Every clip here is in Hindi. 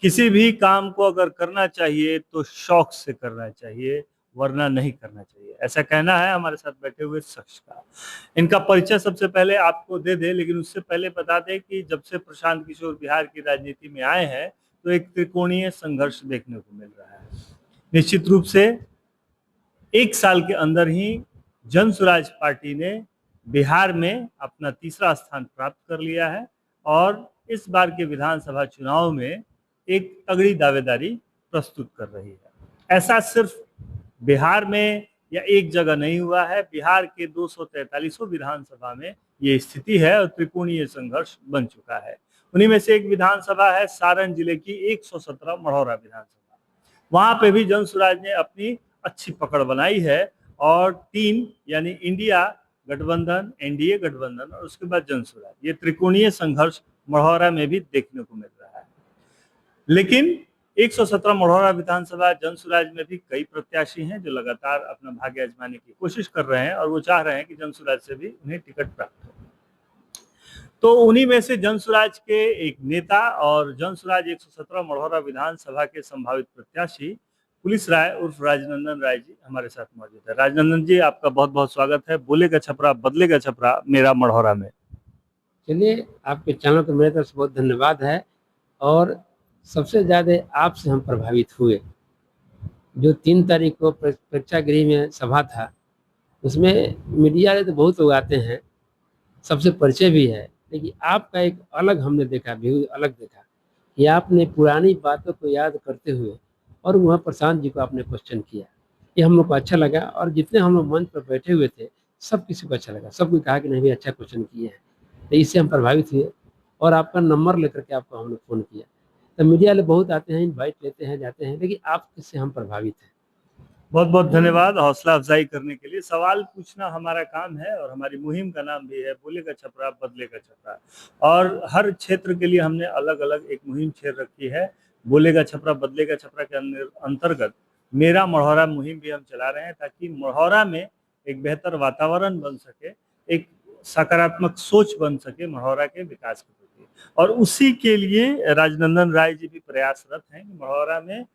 किसी भी काम को अगर करना चाहिए तो शौक से करना चाहिए, वरना नहीं करना चाहिए, ऐसा कहना है हमारे साथ बैठे हुए शख्स का। इनका परिचय सबसे पहले आपको दे दे, लेकिन उससे पहले बता दें कि जब से प्रशांत किशोर बिहार की राजनीति में आए हैं तो एक त्रिकोणीय संघर्ष देखने को मिल रहा है। निश्चित रूप से 1 साल के अंदर ही जन स्वराज पार्टी ने बिहार में अपना तीसरा स्थान प्राप्त कर लिया है और इस बार के विधानसभा चुनाव में एक तगड़ी दावेदारी प्रस्तुत कर रही है। ऐसा सिर्फ बिहार में या एक जगह नहीं हुआ है, बिहार के 243 विधानसभा में ये स्थिति है और त्रिकोणीय संघर्ष बन चुका है। उन्हीं में से एक विधानसभा है सारण जिले की 117 मढ़ौरा विधानसभा। वहां पे भी जन स्वराज ने अपनी अच्छी पकड़ बनाई है और तीन यानी इंडिया गठबंधन, एनडीए गठबंधन और उसके बाद जन स्वराज, ये त्रिकोणीय संघर्ष मढ़ौरा में भी देखने को मिल रहा है। लेकिन 117 मढ़ौरा विधानसभा जन स्वराज में भी कई प्रत्याशी हैं जो लगातार अपना भाग्य आजमाने की कोशिश कर रहे हैं और वो चाह रहे हैं कि जन स्वराज से भी उन्हें टिकट प्राप्त हो। तो उन्हीं में से जन स्वराज के एक नेता और जन स्वराज 117 मढ़ौरा विधानसभा के संभावित प्रत्याशी पुलिस राय उर्फ राजनंदन राय जी हमारे साथ मौजूद है। राजनंदन जी, आपका बहुत बहुत स्वागत है। बोलेगा छपरा बदलेगा छपरा मेरा मढ़ौरा में। चलिए, आपके चैनल को मेरे तरफ से बहुत धन्यवाद है। और सबसे ज़्यादा आपसे हम प्रभावित हुए। जो 3 तारीख को प्रेक्षागृह में सभा था, उसमें मीडिया वाले तो बहुत लोग आते हैं, सबसे परिचय भी है, लेकिन आपका एक अलग हमने देखा, व्यू अलग देखा कि आपने पुरानी बातों को याद करते हुए और वहाँ प्रशांत जी को आपने क्वेश्चन किया। ये हम लोग को अच्छा लगा और जितने हम लोग मंच पर बैठे हुए थे सब किसी को अच्छा लगा, सबको कहा कि नहीं भी अच्छा क्वेश्चन किए हैं। तो इससे हम प्रभावित हुए और आपका नंबर लेकर के आपको हम लोग फ़ोन किया। तो मीडिया वाले बहुत आते हैं, इनवाइट लेते हैं, जाते हैं, लेकिन आप इससे हम प्रभावित हैं। बहुत बहुत धन्यवाद हौसला अफजाई करने के लिए। सवाल पूछना हमारा काम है और हमारी मुहिम का नाम भी है बोलेगा छपरा बदलेगा छपरा, और हर क्षेत्र के लिए हमने अलग अलग एक मुहिम छेड़ रखी है। बोलेगा छपरा बदलेगा छपरा के अंतर्गत मेरा मढ़ौरा मुहिम भी हम चला रहे हैं ताकि मढ़ौरा में एक बेहतर वातावरण बन सके, एक सकारात्मक सोच बन सके मढ़ौरा के विकास के प्रति। और उसी के लिए राजनंदन राय जी भी प्रयासरत हैं कि मढ़ौरा में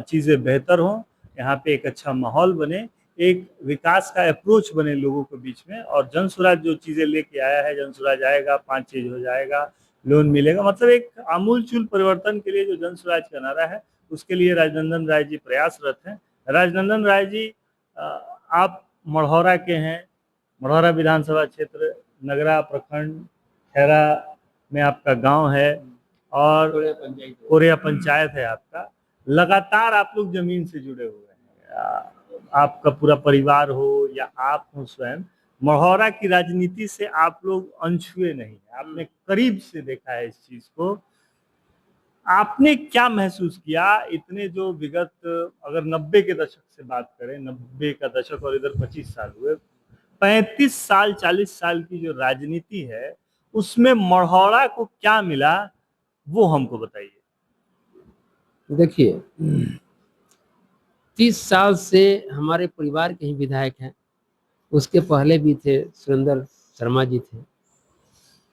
चीज़ें बेहतर हों, यहाँ पे एक अच्छा माहौल बने, एक विकास का अप्रोच बने लोगों के बीच में। और जन स्वराज जो चीज़ें लेके आया है, जन स्वराज आएगा 5 चीज हो जाएगा, लोन मिलेगा, मतलब एक आमूलचूल परिवर्तन के लिए जो जन स्वराज का नारा है उसके लिए राजनंदन राय जी प्रयासरत हैं। राजनंदन राय जी, आप मढ़ौरा के हैं, मढ़ौरा विधानसभा क्षेत्र नगरा प्रखंड खैरा में आपका गांव है और कोरिया पंचायत है आपका। लगातार आप लोग जमीन से जुड़े हुए हैं, आपका पूरा परिवार हो या आप हो स्वयं, मढ़ौरा की राजनीति से आप लोग अनछुए नहीं है, आपने करीब से देखा है इस चीज को। आपने क्या महसूस किया इतने जो विगत, अगर 90 के दशक से बात करें, 90 का दशक और इधर 25 साल हुए, 35 साल 40 साल की जो राजनीति है उसमें मढ़ौरा को क्या मिला, वो हमको बताइए। देखिए, 30 साल से हमारे परिवार के ही विधायक हैं, उसके पहले भी थे, सुरेंद्र शर्मा जी थे,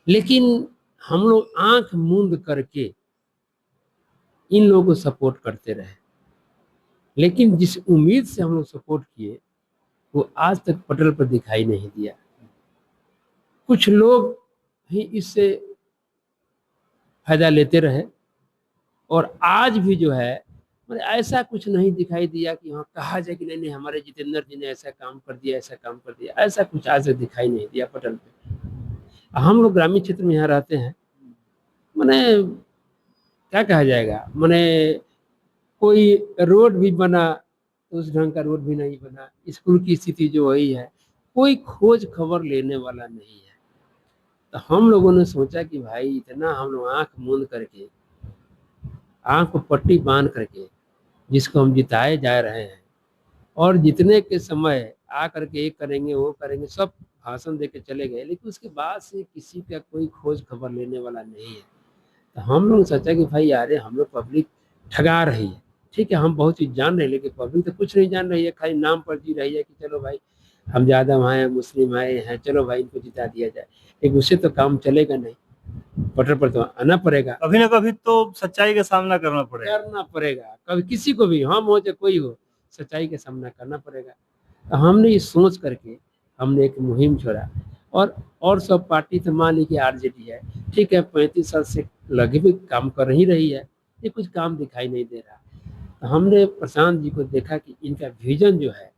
लेकिन हम लोग आंख मूंद करके इन लोगों को सपोर्ट करते रहे। लेकिन जिस उम्मीद से हम लोग सपोर्ट किए वो आज तक पटल पर दिखाई नहीं दिया। कुछ लोग ही इससे फायदा लेते रहे और आज भी जो है ऐसा कुछ नहीं दिखाई दिया कि हाँ कहा जाए कि नहीं नहीं हमारे जितेंद्र जी ने ऐसा काम कर दिया, ऐसा काम कर दिया, ऐसा कुछ आज तक दिखाई नहीं दिया पटल पे। हम लोग ग्रामीण क्षेत्र में यहाँ रहते हैं, मैंने क्या कहा जाएगा, मैंने कोई रोड भी बना तो उस ढंग का रोड भी नहीं बना, स्कूल की स्थिति जो वही है, कोई खोज खबर लेने वाला नहीं है। तो हम लोगों ने सोचा कि भाई इतना हम लोग आंख मूंद करके, आंख को पट्टी बांध करके जिसको हम जिताए जा रहे हैं और जितने के समय आ करके ये करेंगे वो करेंगे, सब भाषण दे के चले गए, लेकिन उसके बाद से किसी का कोई खोज खबर लेने वाला नहीं है। तो हम लोग सोचा कि भाई यार हम लोग पब्लिक ठगा रही है, ठीक है हम बहुत चीज़ जान रहे हैं लेकिन पब्लिक तो कुछ नहीं जान रही है, खाली नाम पर जी रही है कि चलो भाई हम ज़्यादा आए हैं, मुस्लिम आए हैं, चलो भाई इनको जिता दिया जाए, लेकिन उससे तो काम चलेगा नहीं। पटल पर तो आना पड़ेगा, कभी ना कभी तो सच्चाई का सामना करना पड़ेगा। करना पड़ेगा। कभी किसी को भी, हम हो चाहे कोई हो, सच्चाई का सामना करना पड़ेगा। तो हमने ये सोच करके हमने एक मुहिम छोड़ा। और सब पार्टी तो मान ली कि आरजेडी है, ठीक है, 35 साल से लगे भी काम कर ही रही है, ये कुछ काम दिखाई नहीं दे रहा। तो हमने प्रशांत जी को देखा कि इनका विजन जो है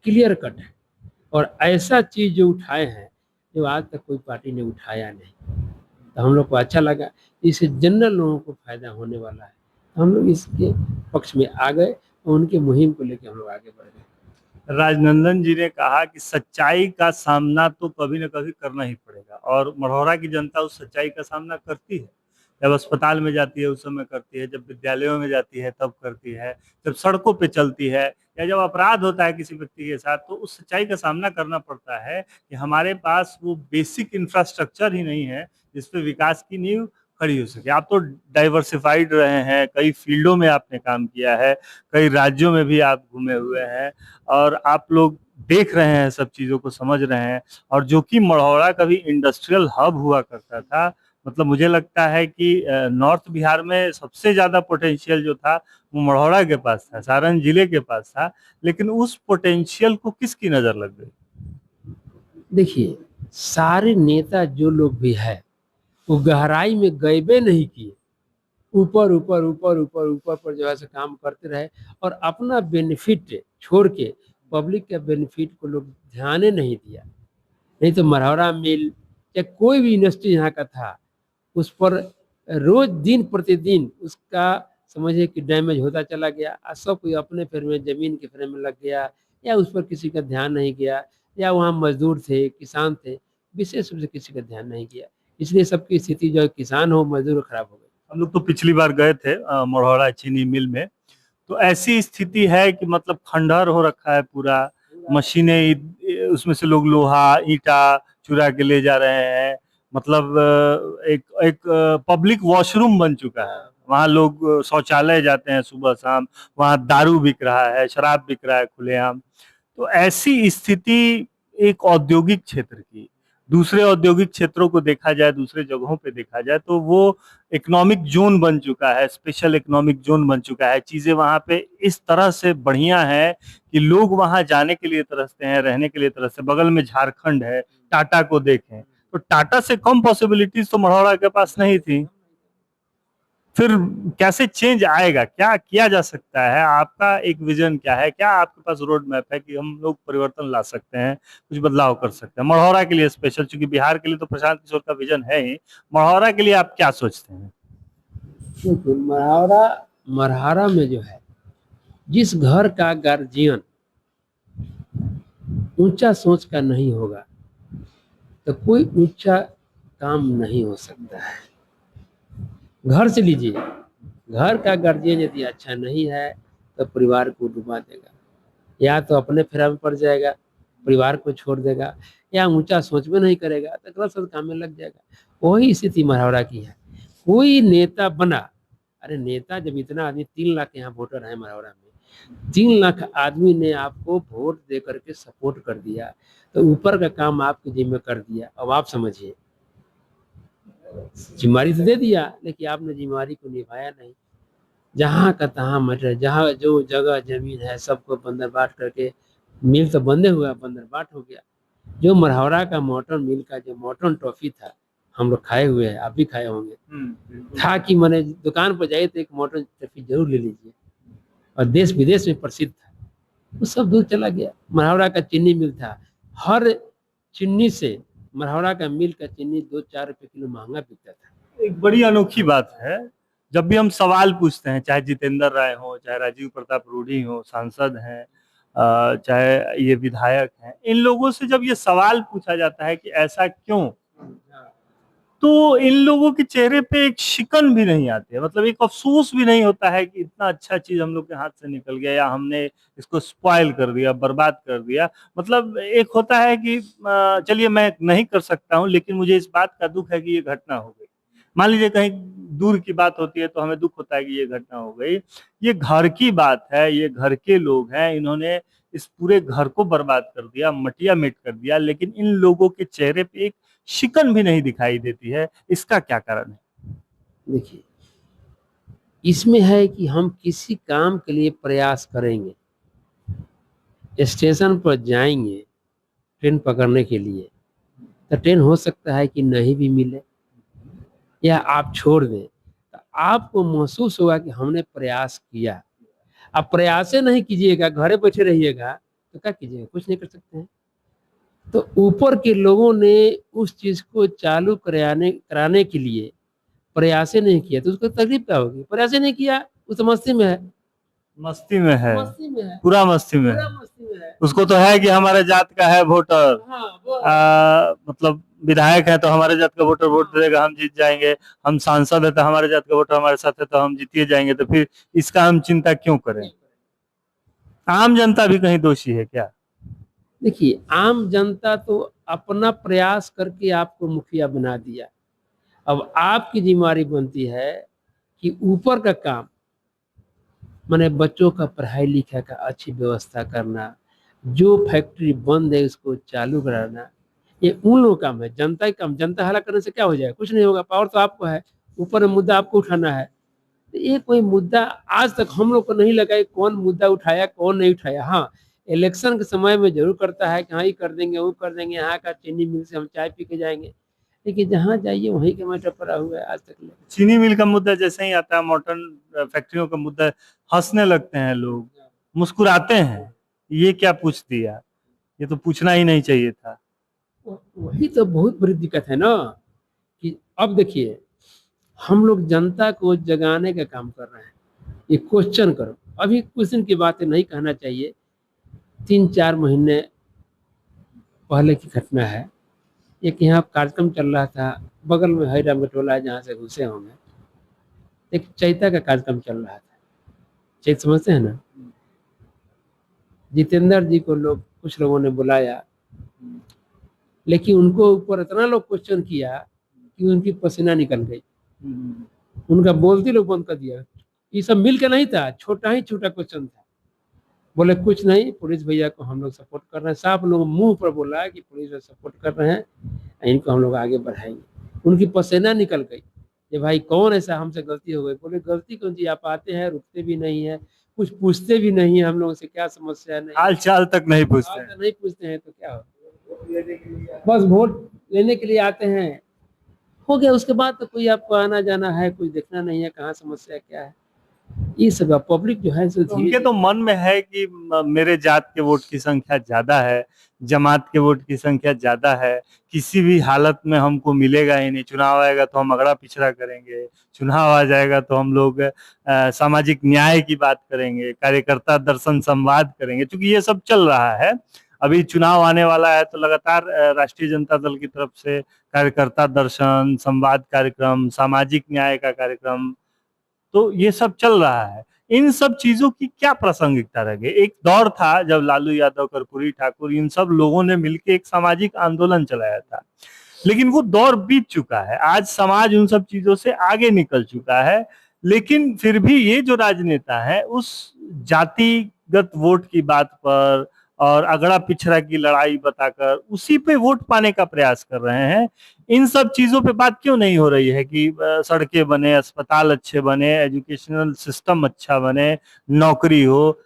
क्लियर कट है, और ऐसा चीज जो उठाए हैं जो आज तक कोई पार्टी ने उठाया नहीं। तो हम लोग को अच्छा लगा, इससे जनरल लोगों को फायदा होने वाला है। तो हम लोग इसके पक्ष में आ गए और उनके मुहिम को लेकर हम लोग आगे बढ़ गए। राजनंदन जी ने कहा कि सच्चाई का सामना तो कभी न कभी करना ही पड़ेगा, और मढ़ौरा की जनता उस सच्चाई का सामना करती है। जब अस्पताल में जाती है उस समय करती है, जब विद्यालयों में जाती है तब करती है, जब सड़कों पे चलती है, या जब अपराध होता है किसी व्यक्ति के साथ, तो उस सच्चाई का सामना करना पड़ता है कि हमारे पास वो बेसिक इंफ्रास्ट्रक्चर ही नहीं है जिसपे विकास की नींव खड़ी हो सके। आप तो डाइवर्सिफाइड रहे हैं, कई फील्डों में आपने काम किया है, कई राज्यों में भी आप घूमे हुए हैं, और आप लोग देख रहे हैं, सब चीज़ों को समझ रहे हैं। और जो कि मढ़ौरा कभी इंडस्ट्रियल हब हुआ करता था, मतलब मुझे लगता है कि नॉर्थ बिहार में सबसे ज़्यादा पोटेंशियल जो था वो मढ़ौरा के पास था, सारण जिले के पास था, लेकिन उस पोटेंशियल को किसकी नज़र लग गई? देखिए, सारे नेता जो लोग भी है वो गहराई में गए नहीं किए, ऊपर ऊपर ऊपर ऊपर ऊपर पर जो है से काम करते रहे, और अपना बेनिफिट छोड़ के पब्लिक के बेनिफिट को लोग ध्यान ही नहीं दिया। नहीं तो मरहरा मिल या कोई भी इंडस्ट्री यहाँ का था, उस पर रोज दिन प्रतिदिन उसका समझिए कि डैमेज होता चला गया, और सब कोई अपने फेर में, जमीन के फेर में लग गया, या उस पर किसी का ध्यान नहीं गया, या वहाँ मजदूर थे, किसान थे, विशेष रूप से किसी का ध्यान नहीं किया। इसलिए सबकी स्थिति जो है, किसान हो मजदूर खराब हो गई। हम लोग तो पिछली बार गए थे मढ़ौरा चीनी मिल में, तो ऐसी स्थिति है कि मतलब खंडहर हो रखा है पूरा, मशीनें, उसमें से लोग लोहा ईंटा चुरा के ले जा रहे हैं। मतलब एक एक पब्लिक वॉशरूम बन चुका है वहाँ, लोग शौचालय जाते हैं सुबह शाम, वहाँ दारू बिक रहा है, शराब बिक रहा है खुलेआम। तो ऐसी स्थिति एक औद्योगिक क्षेत्र की, दूसरे औद्योगिक क्षेत्रों को देखा जाए, दूसरे जगहों पे देखा जाए, तो वो इकोनॉमिक जोन बन चुका है, स्पेशल इकोनॉमिक जोन बन चुका है। चीजें वहाँ पे इस तरह से बढ़िया है कि लोग वहाँ जाने के लिए तरसते हैं, रहने के लिए तरसते हैं। बगल में झारखंड है, टाटा को देखें, तो टाटा से कम पॉसिबिलिटीज तो मढ़ौरा के पास नहीं थी। फिर कैसे चेंज आएगा, क्या किया जा सकता है, आपका एक विजन क्या है, क्या आपके पास रोड मैप है कि हम लोग परिवर्तन ला सकते हैं, कुछ बदलाव कर सकते हैं मढ़ौरा के लिए स्पेशल? क्योंकि बिहार के लिए तो प्रशांत किशोर का विजन है ही, मढ़ौरा के लिए आप क्या सोचते हैं? देखिए, मरहरा में जो है, जिस घर का गार्जियन ऊंचा सोच का नहीं होगा तो कोई ऊंचा काम नहीं हो सकता है। घर से लीजिए, घर का गार्जियन यदि अच्छा नहीं है तो परिवार को डुबा देगा, या तो अपने फेरा में पड़ जाएगा, परिवार को छोड़ देगा, या ऊंचा सोच में नहीं करेगा तो गलत सलत काम में लग जाएगा। वही स्थिति मढ़ौरा की है। कोई नेता बना, अरे नेता जब इतना आदमी, 3 लाख यहाँ वोटर है मढ़ौरा में, 3 लाख आदमी ने आपको वोट दे करके सपोर्ट कर दिया, तो ऊपर का काम आपके जिम्मे कर दिया। अब आप समझिए, जिम्मेवारी तो दे दिया लेकिन आपने जिम्मेवारी को निभाया नहीं। जहाँ का तहाँ मटर, जहाँ जो जगह जमीन है सबको बंदर बाट करके, मिल तो बंदे हुआ, बंदर बाट हो गया। जो मढ़ौरा का मॉर्टन मिल का जो मॉर्टन टॉफी था, हम लोग खाए हुए हैं, आप भी खाए होंगे, था कि मैंने दुकान पर जाइए तो एक मॉर्टन टॉफी जरूर ले लीजिए, और देश विदेश में प्रसिद्ध था। वो सब दूर चला गया। मढ़ौरा का चीनी मिल था, हर चीनी से मढ़ौरा का मिल का चीनी 2-4 रुपए किलो महंगा बिकता था। एक बड़ी अनोखी बात है, जब भी हम सवाल पूछते हैं, चाहे जितेंद्र राय हो, चाहे राजीव प्रताप रूढ़ी हो, सांसद हैं, चाहे ये विधायक हैं, इन लोगों से जब ये सवाल पूछा जाता है कि ऐसा क्यों, तो इन लोगों के चेहरे पे एक शिकन भी नहीं आती है, मतलब एक अफसोस भी नहीं होता है कि इतना अच्छा चीज हम लोग के हाथ से निकल गया, या हमने इसको स्पॉइल कर दिया, बर्बाद कर दिया। मतलब एक होता है कि चलिए मैं नहीं कर सकता हूँ, लेकिन मुझे इस बात का दुख है कि ये घटना हो गई। मान लीजिए कहीं दूर की बात होती है तो हमें दुख होता है कि ये घटना हो गई। ये घर की बात है, ये घर के लोग हैं, इन्होंने इस पूरे घर को बर्बाद कर दिया, मटिया मिट कर दिया, लेकिन इन लोगों के चेहरे पे एक शिकन भी नहीं दिखाई देती है, इसका क्या कारण है? देखिए, इसमें है कि हम किसी काम के लिए प्रयास करेंगे, स्टेशन पर जाएंगे ट्रेन पकड़ने के लिए, तो ट्रेन हो सकता है कि नहीं भी मिले या आप छोड़ दें, तो आपको महसूस होगा कि हमने प्रयास किया। आप प्रयास नहीं कीजिएगा, घरे बैठे रहिएगा, तो क्या कीजिएगा? कुछ नहीं कर सकते हैं। तो ऊपर के लोगों ने उस चीज को चालू कराने के लिए प्रयास नहीं किया, तो उसको तकलीफ क्या होगी? प्रयास नहीं किया, वो तो मस्ती में है। मस्ती में है, मस्ती में है, पूरा मस्ती में पूरा है। मस्ती में है। उसको तो है कि हमारे जात का है वोटर, हाँ, वो मतलब विधायक है तो हमारे जात का वोटर वोट देगा, हम जीत जाएंगे। हम सांसद है तो हमारे जात का वोटर हमारे साथ है तो हम जीतिए जाएंगे, तो फिर इसका हम चिंता क्यों करें? आम जनता भी कहीं दोषी है क्या? देखिए, आम जनता तो अपना प्रयास करके आपको मुखिया बना दिया। अब आपकी जिम्मेदारी बनती है कि ऊपर का काम, माने बच्चों का पढ़ाई लिखाई का अच्छी व्यवस्था करना, जो फैक्ट्री बंद है उसको चालू कराना, ये उन लोगों का काम है। जनता का काम, जनता हल्ला करने से क्या हो जाएगा? कुछ नहीं होगा, पावर तो आपको है, ऊपर में मुद्दा आपको उठाना है। तो ये कोई मुद्दा आज तक हम लोग को नहीं लगा कि कौन मुद्दा उठाया कौन नहीं उठाया। हाँ, इलेक्शन के समय में जरूर करता है कि हाँ ये कर देंगे वो कर देंगे, यहाँ का चीनी मिल से हम चाय पी के जाएंगे, लेकिन जहाँ जाइए वहीं के मैटर पड़ा हुआ है आज तक ले। चीनी मिल का मुद्दा जैसे ही आता है, मॉडर्न फैक्ट्रियों का मुद्दा, हंसने लगते हैं लोग, मुस्कुराते हैं। ये क्या पूछ दिया? ये तो पूछना ही नहीं चाहिए था। वही तो बहुत बड़ी दिक्कत है ना, कि अब देखिए, हम लोग जनता को जगाने का काम कर रहे हैं। ये क्वेश्चन करो, अभी कुछ दिन की बातें नहीं कहना चाहिए, 3-4 महीने पहले की घटना है। एक यहाँ कार्यक्रम चल रहा था, बगल में हरिराम का टोला है जहाँ से घुसे होंगे, एक चैता का कार्यक्रम चल रहा था। चैत समझते हैं ना? जितेंद्र जी को कुछ लोगों ने बुलाया, लेकिन उनको ऊपर इतना लोग क्वेश्चन किया कि उनकी पसीना निकल गई, उनका बोलते लोग बंद कर दिया। ये सब मिल के नहीं था, छोटा ही छोटा क्वेश्चन था। बोले कुछ नहीं, पुलिस भैया को हम लोग सपोर्ट कर रहे हैं। साफ लोग मुंह पर बोला कि पुलिस को सपोर्ट कर रहे हैं, इनको हम लोग आगे बढ़ाएंगे। उनकी पसीना निकल गई कि भाई कौन ऐसा हमसे गलती हो गई। बोले गलती कौन सी, आप आते हैं रुकते भी नहीं है, कुछ पूछते भी नहीं है हम लोगों से क्या समस्या है, नहीं हाल चाल तक नहीं पूछते हाल नहीं पूछते हैं तो क्या हो, बस वोट लेने के लिए आते हैं, हो गया। उसके बाद तो कोई आपको आना जाना है, कुछ देखना नहीं है कहाँ समस्या क्या है। ये सब पब्लिक जो है तो उनके तो मन में है कि मेरे जात के वोट की संख्या ज्यादा है, जमात के वोट की संख्या ज्यादा है, किसी भी हालत में हमको मिलेगा ही नहीं। चुनाव आएगा तो हम अगड़ा पिछड़ा करेंगे, चुनाव आ जाएगा तो हम लोग सामाजिक न्याय की बात करेंगे, कार्यकर्ता दर्शन संवाद करेंगे। क्योंकि ये सब चल रहा है, अभी चुनाव आने वाला है तो लगातार राष्ट्रीय जनता दल की तरफ से कार्यकर्ता दर्शन संवाद कार्यक्रम, सामाजिक न्याय का कार्यक्रम, तो ये सब चल रहा है। इन सब चीजों की क्या प्रासंगिकता रह गई? एक दौर था जब लालू यादव, कर्पूरी ठाकुर, इन सब लोगों ने मिलकर एक सामाजिक आंदोलन चलाया था, लेकिन वो दौर बीत चुका है। आज समाज उन सब चीजों से आगे निकल चुका है। लेकिन फिर भी ये जो राजनेता है उस जातिगत वोट की बात पर और अगड़ा पिछड़ा की लड़ाई बताकर उसी पे वोट पाने का प्रयास कर रहे हैं। इन सब चीजों पे बात क्यों नहीं हो रही है कि सड़कें बने, अस्पताल अच्छे बने, एजुकेशनल सिस्टम अच्छा बने, नौकरी हो?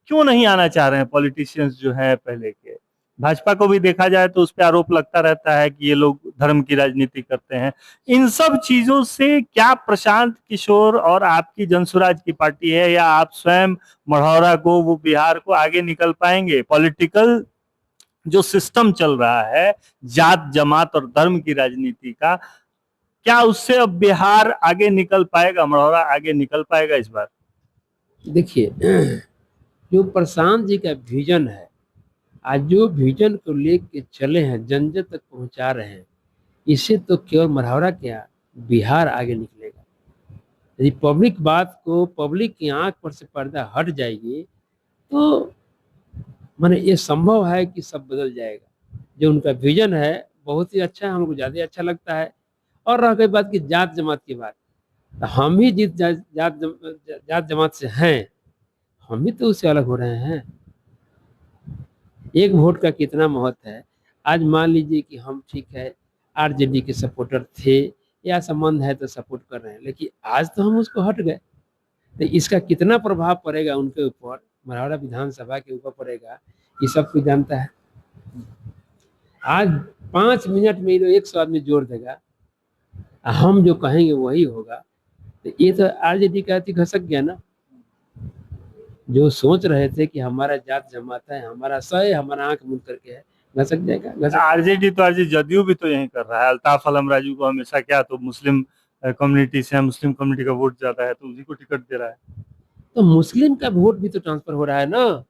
क्यों नहीं आना चाह रहे हैं पॉलिटिशियंस जो है पहले के? भाजपा को भी देखा जाए तो उस पर आरोप लगता रहता है कि ये लोग धर्म की राजनीति करते हैं। इन सब चीजों से क्या प्रशांत किशोर और आपकी जनसुराज की पार्टी है या आप स्वयं मढ़ौरा को, वो बिहार को आगे निकल पाएंगे? पॉलिटिकल जो सिस्टम चल रहा है जात जमात और धर्म की राजनीति का, क्या उससे अब बिहार आगे निकल पाएगा, मढ़ौरा आगे निकल पाएगा इस बार? देखिए, जो प्रशांत जी का विजन है, आज जो विजन को लेके चले हैं, जन जन तक पहुंचा रहे हैं, इससे तो केवल मढ़ौरा क्या, बिहार आगे निकलेगा। यदि पब्लिक बात को, पब्लिक की आंख पर से पर्दा हट जाएगी, तो माने ये संभव है कि सब बदल जाएगा। जो उनका विजन है बहुत ही अच्छा है, हमको ज्यादा अच्छा लगता है। और रह गई बात की जात जमात की बात, तो हम ही जिस जात जमात से हैं, हम भी तो उससे अलग हो रहे हैं। एक वोट का कितना महत्व है। आज मान लीजिए कि हम ठीक है, आरजेडी के सपोर्टर थे या संबंध है तो सपोर्ट कर रहे हैं, लेकिन आज तो हम उसको हट गए। तो इसका कितना प्रभाव पड़ेगा उनके ऊपर, मराठवाड़ा विधानसभा के ऊपर पड़ेगा, ये सब कोई जानता है। आज 5 मिनट में तो 100 आदमी जोड़ देगा, हम जो कहेंगे वही होगा। तो ये तो आरजेडी का अति घसक गया ना। जो सोच रहे थे कि हमारा जात जमाता है, हमारा सह, हमारा आंख मूंद करके है, घसक जाएगा। आरजेडी तो आरजेडी जदयू भी तो यही कर रहा है। अल्ताफ अलम राजू को हमेशा क्या तो मुस्लिम कम्युनिटी से है, मुस्लिम कम्युनिटी का वोट ज्यादा है तो उसी को टिकट दे रहा है। तो मुस्लिम का वोट भी तो ट्रांसफर हो रहा है ना,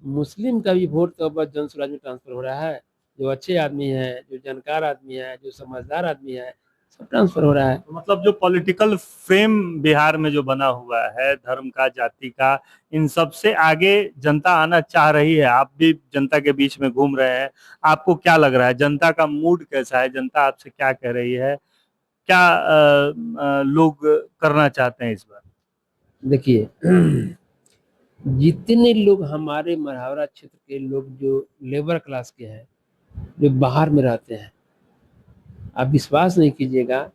मुस्लिम का भी वोट तो अब जन स्वराज में ट्रांसफर हो रहा है। जो अच्छे आदमी है, जो जानकार आदमी है, जो समझदार आदमी है, सब ट्रांसफर हो रहा है। तो मतलब जो पॉलिटिकल फ्रेम बिहार में जो बना हुआ है धर्म का, जाति का, इन सब से आगे जनता आना चाह रही है। आप भी जनता के बीच में घूम रहे हैं, आपको क्या लग रहा है, जनता का मूड कैसा है, जनता आपसे क्या कह रही है, क्या लोग करना चाहते हैं इस बार? देखिए, जितने लोग हमारे मढ़ौरा क्षेत्र के लोग जो लेबर क्लास के हैं, जो बाहर में रहते हैं, आप विश्वास नहीं कीजिएगा,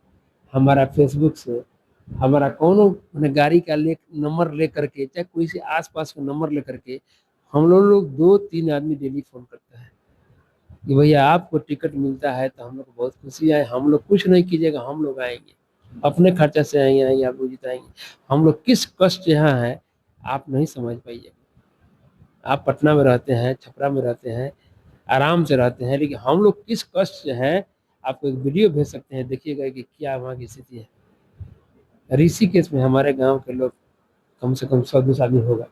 हमारा फेसबुक से हमारा कोनो गाड़ी का नंबर ले करके, चाहे कोई से आसपास का नंबर ले करके, हम लोग 2-3 आदमी डेली फोन करता है कि भैया आपको टिकट मिलता है तो हम लोग को बहुत खुशी है, हम लोग कुछ नहीं कीजिएगा, हम लोग आएंगे, अपने खर्चा से आएंगे, आप लोग जिताएंगे। हम लोग किस कष्ट यहाँ है आप नहीं समझ पाइए। आप पटना में रहते हैं, छपरा में रहते हैं, आराम से रहते हैं, लेकिन हम लोग किस कष्ट से हैं, आपको एक वीडियो भेज सकते हैं, देखिएगा कि क्या वहाँ की स्थिति है। ऋषिकेश में हमारे गांव के लोग कम से कम 100-200 आदमी होगा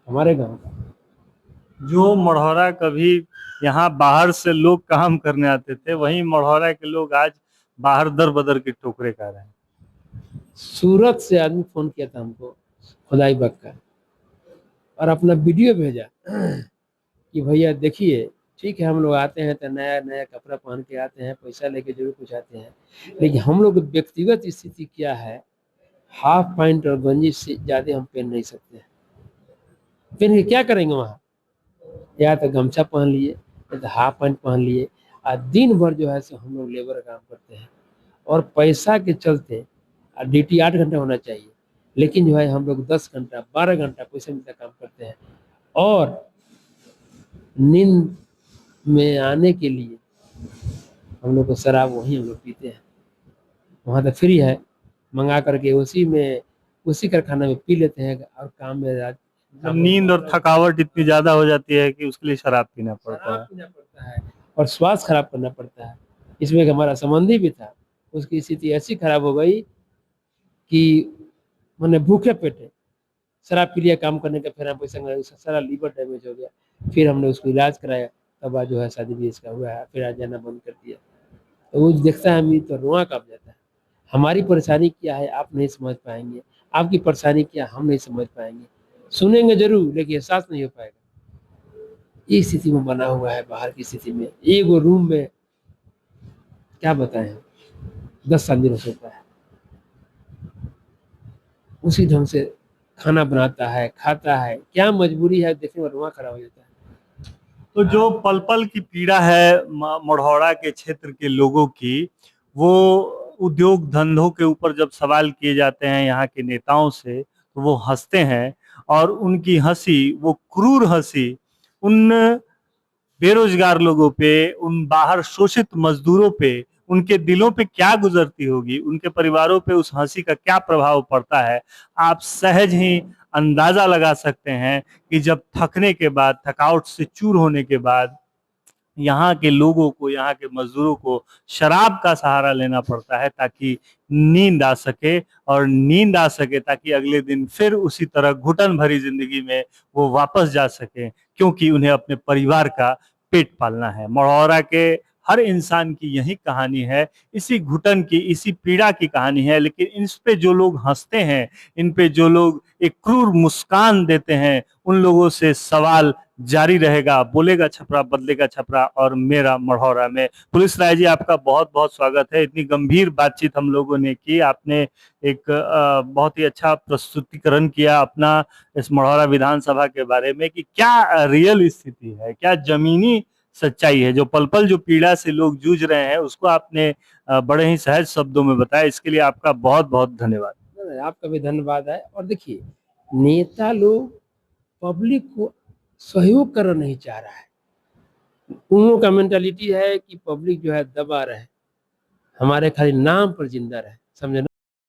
हमारे गांव का। जो मढ़ौरा कभी यहाँ बाहर से लोग काम करने आते थे, वहीं मढ़ौरा के लोग आज बाहर दर बदर के ठोकरे खा रहे हैं। सूरत से आदमी फोन किया था हमको, खुदाई बग का, और अपना वीडियो भेजा कि भैया देखिए, ठीक है हम लोग आते हैं तो नया नया कपड़ा पहन के आते हैं, पैसा लेके जरूर कुछ आते हैं, लेकिन हम लोग व्यक्तिगत स्थिति क्या है, हाफ पैंट और गंजी से ज़्यादा हम पहन नहीं सकते। पहन के क्या करेंगे वहाँ, या तो गमछा पहन लिए या तो हाफ पैंट पहन लिए, और दिन भर जो है सो हम लोग लेबर काम करते हैं, और पैसा के चलते ड्यूटी 8 घंटा होना चाहिए, लेकिन जो है हम लोग 10 घंटा 12 घंटा पैसे मिलता काम करते हैं। और नींद में आने के लिए हम लोग को शराब वहीं हम लोग पीते हैं, वहाँ तो फ्री है, मंगा करके उसी कारखाना में पी लेते हैं, और काम में नींद और थकावट इतनी ज्यादा हो जाती है कि उसके लिए शराब पीना पड़ता है और स्वास्थ्य खराब करना पड़ता है। इसमें एक हमारा संबंधी भी था, उसकी स्थिति ऐसी खराब हो गई कि मैंने भूखे पेटे शराब पी लिया काम करने का, फिर हम पैसा सारा लीवर डैमेज हो गया, फिर हमने उसको इलाज कराया, तब आज जो है शादी भी इसका हुआ है, फिर आज जाना बंद कर दिया। तो वो देखता है हमें तो रोआ कांप जाता है। हमारी परेशानी क्या है आप नहीं समझ पाएंगे, आपकी परेशानी क्या हम नहीं समझ पाएंगे, सुनेंगे जरूर लेकिन एहसास नहीं हो पाएगा। ये स्थिति में बना हुआ है बाहर की स्थिति में। एक रूम में क्या बताएं, 10 आदमी रह सकता है, उसी ढंग से खाना बनाता है, खाता है, क्या मजबूरी है, देखने में रुआ खड़ा हो जाता है। तो जो पल पल की पीड़ा है मढ़ौरा के क्षेत्र के लोगों की, वो उद्योग धंधों के ऊपर जब सवाल किए जाते हैं यहाँ के नेताओं से, तो वो हंसते हैं, और उनकी हंसी, वो क्रूर हंसी उन बेरोजगार लोगों पे, उन बाहर शोषित मजदूरों पे, उनके दिलों पे क्या गुजरती होगी, उनके परिवारों पे उस हंसी का क्या प्रभाव पड़ता है, आप सहज ही अंदाजा लगा सकते हैं कि जब थकने के बाद, थकावट से चूर होने के बाद यहाँ के लोगों को, यहाँ के मजदूरों को शराब का सहारा लेना पड़ता है ताकि नींद आ सके, और नींद आ सके ताकि अगले दिन फिर उसी तरह घुटन भरी जिंदगी में वो वापस जा सके, क्योंकि उन्हें अपने परिवार का पेट पालना है। मढ़ौरा के हर इंसान की यही कहानी है, इसी घुटन की, इसी पीड़ा की कहानी है। लेकिन इस पे जो लोग हंसते हैं, इन पे जो लोग एक क्रूर मुस्कान देते हैं, उन लोगों से सवाल जारी रहेगा। बोलेगा छपरा, बदलेगा छपरा और मेरा मढ़ौरा में। पुलिस राय जी, आपका बहुत बहुत स्वागत है। इतनी गंभीर बातचीत हम लोगों ने की, आपने एक बहुत ही अच्छा प्रस्तुतिकरण किया अपना इस मढ़ौरा विधानसभा के बारे में कि क्या रियल स्थिति है, क्या जमीनी सच्चाई है, जो पल पल जो पीड़ा से लोग जूझ रहे हैं उसको आपने बड़े ही सहज शब्दों में बताया। इसके लिए आपका बहुत बहुत धन्यवाद। आपका भी धन्यवाद है। और देखिए, नेता लोग पब्लिक को सहयोग करना नहीं चाह रहा है। उन लोगों का मेंटालिटी है कि पब्लिक जो है दबा रहे, हमारे खाली नाम पर जिंदा रहे, समझे ना।